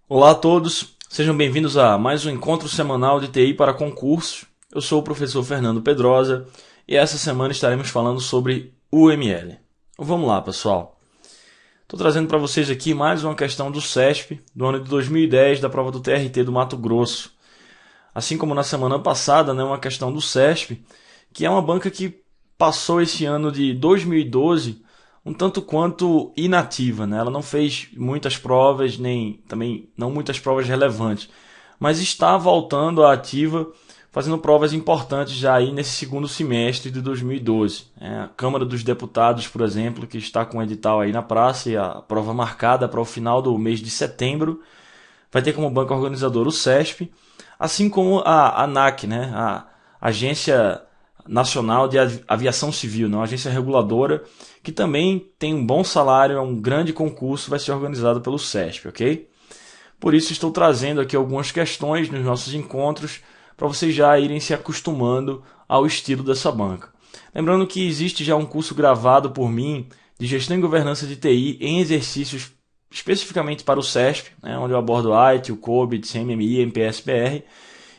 Olá a todos, sejam bem-vindos a mais um encontro semanal de TI para concursos. Eu sou o professor Fernando Pedrosa e essa semana estaremos falando sobre UML. Vamos lá, pessoal. Estou trazendo para vocês aqui mais uma questão do CESP, do ano de 2010, da prova do TRT do Mato Grosso. Assim como na semana passada, uma questão do CESP, que é uma banca que passou esse ano de 2012 um tanto quanto inativa, né? Ela não fez muitas provas, nem também não muitas provas relevantes, mas está voltando à ativa, fazendo provas importantes já aí nesse segundo semestre de 2012. A Câmara dos Deputados, por exemplo, que está com o edital aí na praça e a prova marcada para o final do mês de setembro, vai ter como banca organizadora o CESP, assim como a ANAC, né? A Agência Nacional de Aviação Civil, uma agência reguladora que também tem um bom salário, é um grande concurso, vai ser organizado pelo CESP, ok? Por isso estou trazendo aqui algumas questões nos nossos encontros para vocês já irem se acostumando ao estilo dessa banca. Lembrando que existe já um curso gravado por mim de Gestão e Governança de TI em exercícios especificamente para o CESP, onde eu abordo IT, o COBIT, CMMI, MPSBR,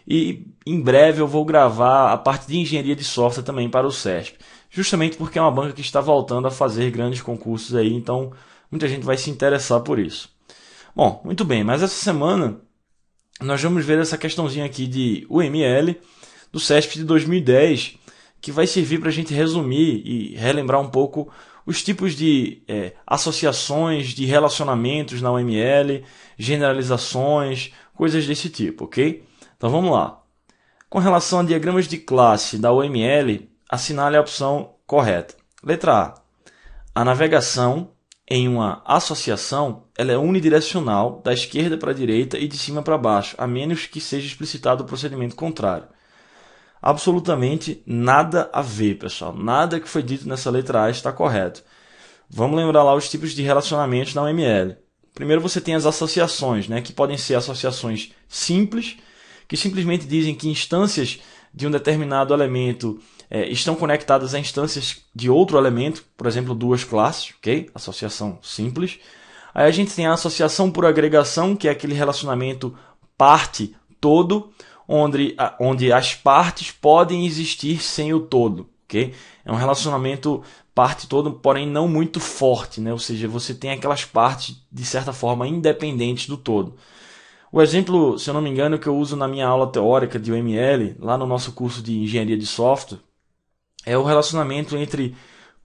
e em breve eu vou gravar a parte de engenharia de software também para o CESP, justamente porque é uma banca que está voltando a fazer grandes concursos aí, então muita gente vai se interessar por isso. Bom, muito bem, mas essa semana nós vamos ver essa questãozinha aqui de UML do CESP de 2010, que vai servir para a gente resumir e relembrar um pouco os tipos de associações, de relacionamentos na UML, generalizações, coisas desse tipo, ok? Então vamos lá. Com relação a diagramas de classe da UML, assinale a opção correta. Letra A. A navegação em uma associação ela é unidirecional, da esquerda para a direita e de cima para baixo, a menos que seja explicitado o procedimento contrário. Absolutamente nada a ver, pessoal. Nada que foi dito nessa letra A está correto. Vamos lembrar lá os tipos de relacionamentos na UML. Primeiro você tem as associações, que podem ser associações simples, que simplesmente dizem que instâncias de um determinado elemento estão conectadas a instâncias de outro elemento, por exemplo, duas classes, ok? Associação simples. Aí a gente tem a associação por agregação, que é aquele relacionamento parte-todo, onde as partes podem existir sem o todo, ok? É um relacionamento parte-todo, porém não muito forte, Ou seja, você tem aquelas partes, de certa forma, independentes do todo. O exemplo, se eu não me engano, que eu uso na minha aula teórica de UML, lá no nosso curso de engenharia de software, é o relacionamento entre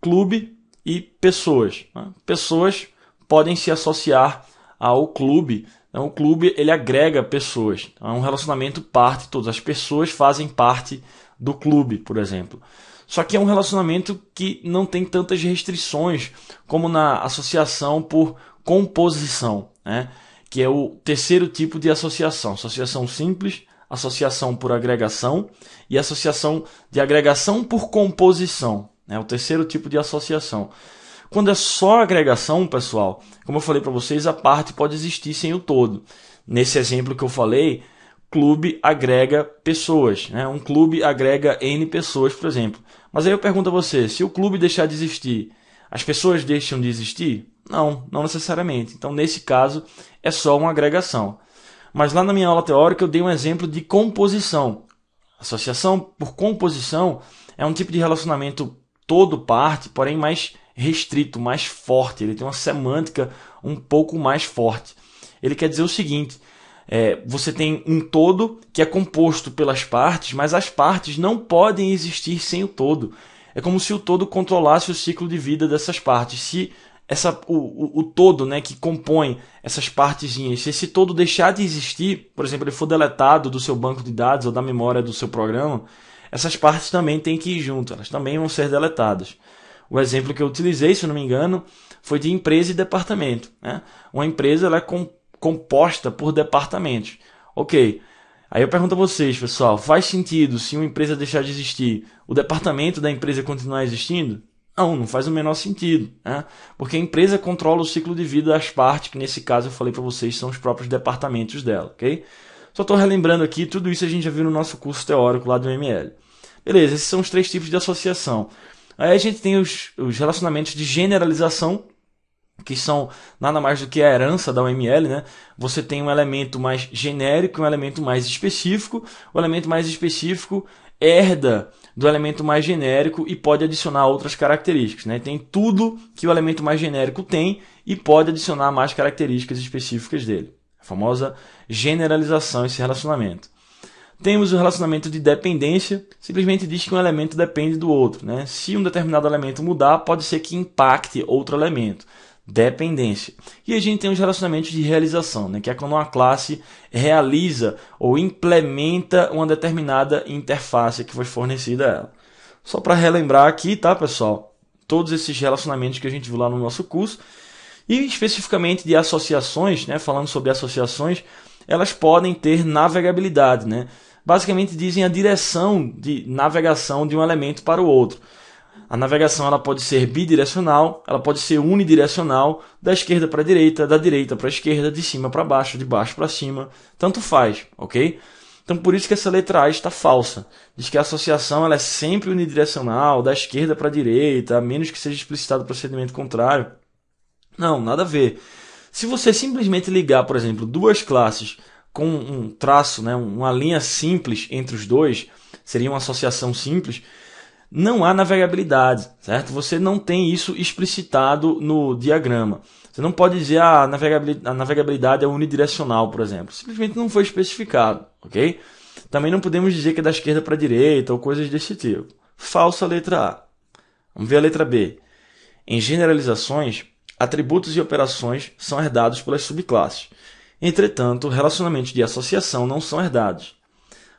clube e pessoas. Pessoas podem se associar ao clube. Então, o clube ele agrega pessoas. Então, é um relacionamento parte, todas as pessoas fazem parte do clube, por exemplo. Só que é um relacionamento que não tem tantas restrições como na associação por composição, que é o terceiro tipo de associação. Associação simples, associação por agregação e associação de agregação por composição. É o terceiro tipo de associação. Quando é só agregação, pessoal, como eu falei para vocês, a parte pode existir sem o todo. Nesse exemplo que eu falei, clube agrega pessoas. Um clube agrega N pessoas, por exemplo. Mas aí eu pergunto a você, se o clube deixar de existir, as pessoas deixam de existir? Não necessariamente. Então, nesse caso, é só uma agregação. Mas lá na minha aula teórica eu dei um exemplo de composição. Associação por composição é um tipo de relacionamento todo-parte, porém mais restrito, mais forte. Ele tem uma semântica um pouco mais forte. Ele quer dizer o seguinte, você tem um todo que é composto pelas partes, mas as partes não podem existir sem o todo. É como se o todo controlasse o ciclo de vida dessas partes. Se o todo que compõe essas partezinhas, se esse todo deixar de existir, por exemplo, ele for deletado do seu banco de dados ou da memória do seu programa, essas partes também têm que ir junto, elas também vão ser deletadas. O exemplo que eu utilizei, se não me engano, foi de empresa e departamento. Uma empresa ela é composta por departamentos. Ok, aí eu pergunto a vocês, pessoal, faz sentido se uma empresa deixar de existir, o departamento da empresa continuar existindo? Não faz o menor sentido, porque a empresa controla o ciclo de vida das partes, que nesse caso eu falei para vocês são os próprios departamentos dela, ok? Só estou relembrando aqui, tudo isso a gente já viu no nosso curso teórico lá do ML. Beleza, esses são os três tipos de associação. Aí a gente tem os relacionamentos de generalização, que são nada mais do que a herança da UML, né? Você tem um elemento mais genérico e um elemento mais específico. O elemento mais específico herda do elemento mais genérico e pode adicionar outras características, né? Tem tudo que o elemento mais genérico tem e pode adicionar mais características específicas dele. A famosa generalização, esse relacionamento. Temos o relacionamento de dependência, simplesmente diz que um elemento depende do outro, né? Se um determinado elemento mudar, pode ser que impacte outro elemento. Dependência. E a gente tem os relacionamentos de realização, né? Que é quando uma classe realiza ou implementa uma determinada interface que foi fornecida a ela. Só para relembrar aqui, tá, pessoal? Todos esses relacionamentos que a gente viu lá no nosso curso. E especificamente de associações, né? Falando sobre associações, elas podem ter navegabilidade, né? Basicamente dizem a direção de navegação de um elemento para o outro. A navegação ela pode ser bidirecional, ela pode ser unidirecional, da esquerda para a direita, da direita para a esquerda, de cima para baixo, de baixo para cima, tanto faz, ok? Então por isso que essa letra A está falsa. Diz que a associação ela é sempre unidirecional, da esquerda para a direita, a menos que seja explicitado o procedimento contrário. Não, nada a ver. Se você simplesmente ligar, por exemplo, duas classes com um traço, né, uma linha simples entre os dois, seria uma associação simples, não há navegabilidade, certo? Você não tem isso explicitado no diagrama. Você não pode dizer a navegabilidade é unidirecional, por exemplo. Simplesmente não foi especificado, ok? Também não podemos dizer que é da esquerda para a direita ou coisas desse tipo. Falsa letra A. Vamos ver a letra B. Em generalizações, atributos e operações são herdados pelas subclasses. Entretanto, relacionamentos de associação não são herdados.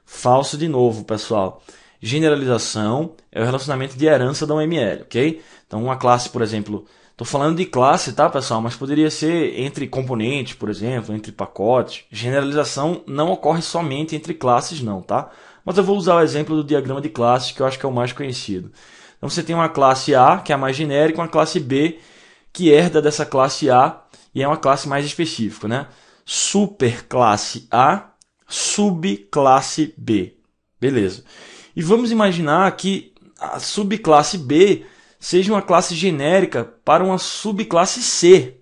Falso de novo, pessoal. Generalização é o relacionamento de herança da UML, ok? Então, uma classe, por exemplo, estou falando de classe, tá, pessoal? Mas poderia ser entre componentes, por exemplo, entre pacotes. Generalização não ocorre somente entre classes, não, tá? Mas eu vou usar o exemplo do diagrama de classes, que eu acho que é o mais conhecido. Então, você tem uma classe A, que é a mais genérica, uma classe B, que herda dessa classe A e é uma classe mais específica, né? Superclasse A, subclasse B. Beleza. E vamos imaginar que a subclasse B seja uma classe genérica para uma subclasse C.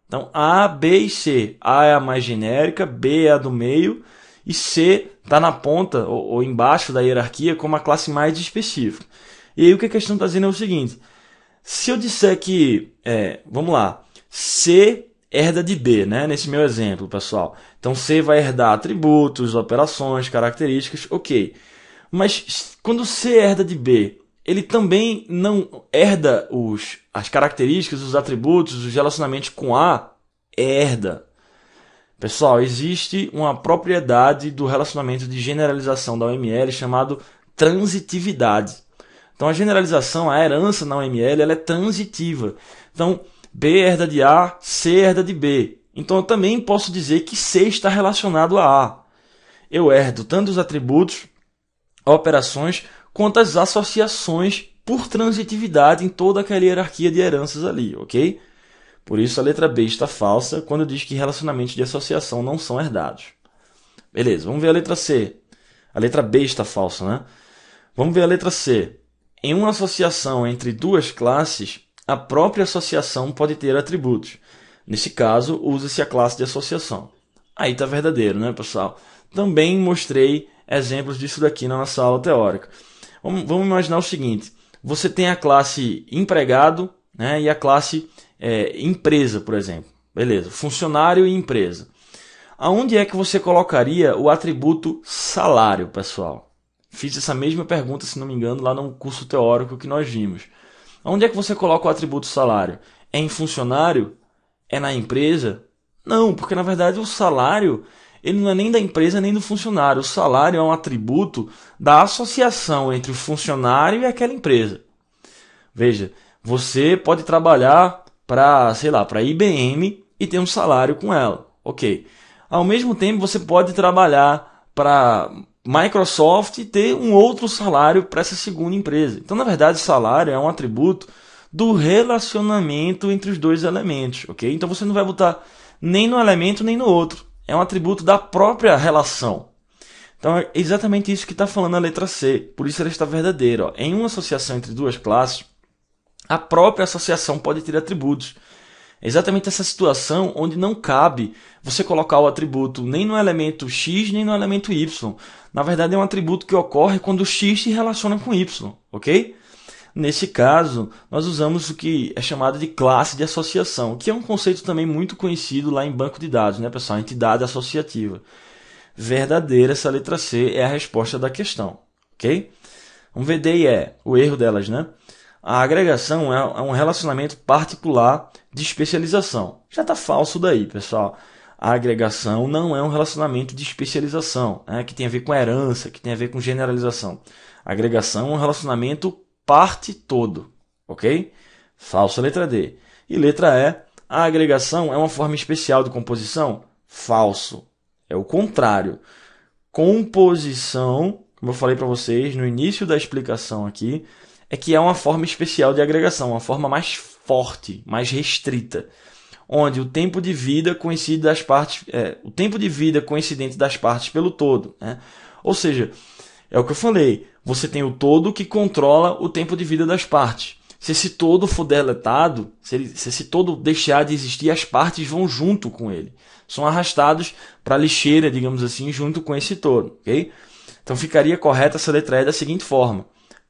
Então, A, B e C. A é a mais genérica, B é a do meio e C está na ponta ou embaixo da hierarquia como a classe mais específica. E aí o que a questão está dizendo é o seguinte. Se eu disser que, vamos lá, C herda de B, né? Nesse meu exemplo, pessoal. Então, C vai herdar atributos, operações, características, ok. Mas quando C herda de B, ele também não herda as características, os atributos, os relacionamentos com A? Herda. Pessoal, existe uma propriedade do relacionamento de generalização da UML chamado transitividade. Então a generalização, a herança na UML, ela é transitiva. Então B herda de A, C herda de B. Então eu também posso dizer que C está relacionado a A. Eu herdo tanto os atributos, operações, quanto as associações por transitividade em toda aquela hierarquia de heranças ali, ok? Por isso a letra B está falsa quando diz que relacionamentos de associação não são herdados. Beleza, vamos ver a letra C. A letra B está falsa, né? Vamos ver a letra C. Em uma associação entre duas classes, a própria associação pode ter atributos. Nesse caso, usa-se a classe de associação. Aí está verdadeiro, né, pessoal? Também mostrei exemplos disso daqui na nossa aula teórica. Vamos imaginar o seguinte. Você tem a classe empregado, né, e a classe empresa, por exemplo. Beleza, funcionário e empresa. Aonde é que você colocaria o atributo salário, pessoal? Fiz essa mesma pergunta, se não me engano, lá no curso teórico que nós vimos. Onde é que você coloca o atributo salário? É em funcionário? É na empresa? Não, porque na verdade o salário ele não é nem da empresa nem do funcionário. O salário é um atributo da associação entre o funcionário e aquela empresa. Veja, você pode trabalhar para, sei lá, para a IBM e ter um salário com ela. Ok. Ao mesmo tempo, você pode trabalhar para Microsoft e ter um outro salário para essa segunda empresa. Então, na verdade, salário é um atributo do relacionamento entre os dois elementos, ok? Então, você não vai botar nem no elemento nem no outro. É um atributo da própria relação. Então, é exatamente isso que está falando a letra C. Por isso ela está verdadeira. Ó. Em uma associação entre duas classes, a própria associação pode ter atributos. É exatamente essa situação onde não cabe você colocar o atributo nem no elemento x nem no elemento y. Na verdade, é um atributo que ocorre quando x se relaciona com y, ok? Nesse caso, nós usamos o que é chamado de classe de associação, que é um conceito também muito conhecido lá em banco de dados, né, pessoal? Entidade associativa. Verdadeira, essa letra C é a resposta da questão, ok? Um VD é o erro delas, né? A agregação é um relacionamento particular de especialização. Já está falso daí, pessoal. A agregação não é um relacionamento de especialização, né, que tem a ver com herança, que tem a ver com generalização. A agregação é um relacionamento parte-todo, ok? Falso, letra D. E letra E, a agregação é uma forma especial de composição? Falso. É o contrário. Composição, como eu falei para vocês no início da explicação aqui, é que é uma forma especial de agregação, uma forma mais forte, mais restrita, onde o tempo de vida coincide das partes, o tempo de vida coincidente das partes pelo todo, né? Ou seja, é o que eu falei, você tem o todo que controla o tempo de vida das partes. Se esse todo for deletado, se esse todo deixar de existir, as partes vão junto com ele. São arrastados para a lixeira, digamos assim, junto com esse todo, ok? Então ficaria correta essa letra E da seguinte forma.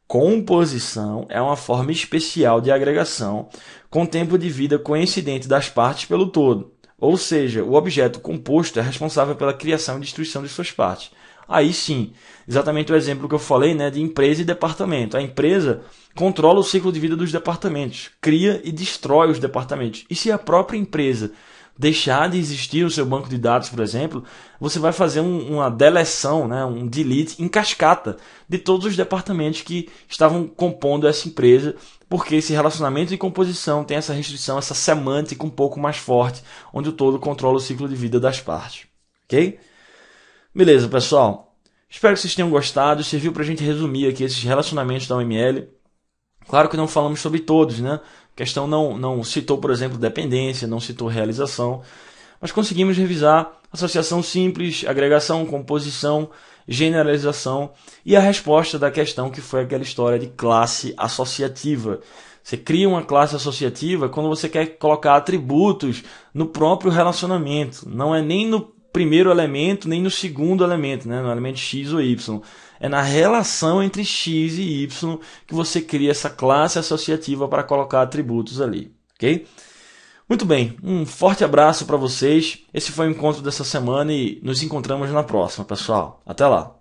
Composição é uma forma especial de agregação com tempo de vida coincidente das partes pelo todo. Ou seja, o objeto composto é responsável pela criação e destruição de suas partes. Aí sim, exatamente o exemplo que eu falei, né, de empresa e departamento. A empresa controla o ciclo de vida dos departamentos, cria e destrói os departamentos. E se a própria empresa deixar de existir o seu banco de dados, por exemplo, você vai fazer uma deleção, né, um delete em cascata de todos os departamentos que estavam compondo essa empresa, porque esse relacionamento de composição tem essa restrição, essa semântica um pouco mais forte, onde o todo controla o ciclo de vida das partes. Ok? Beleza, pessoal. Espero que vocês tenham gostado. Serviu para a gente resumir aqui esses relacionamentos da UML. Claro que não falamos sobre todos, né? A questão não citou, por exemplo, dependência, não citou realização, mas conseguimos revisar associação simples, agregação, composição, generalização e a resposta da questão que foi aquela história de classe associativa. Você cria uma classe associativa quando você quer colocar atributos no próprio relacionamento. Não é nem no primeiro elemento, nem no segundo elemento, né? No elemento x ou y. É na relação entre x e y que você cria essa classe associativa para colocar atributos ali, ok? Muito bem, um forte abraço para vocês. Esse foi o encontro dessa semana e nos encontramos na próxima, pessoal. Até lá!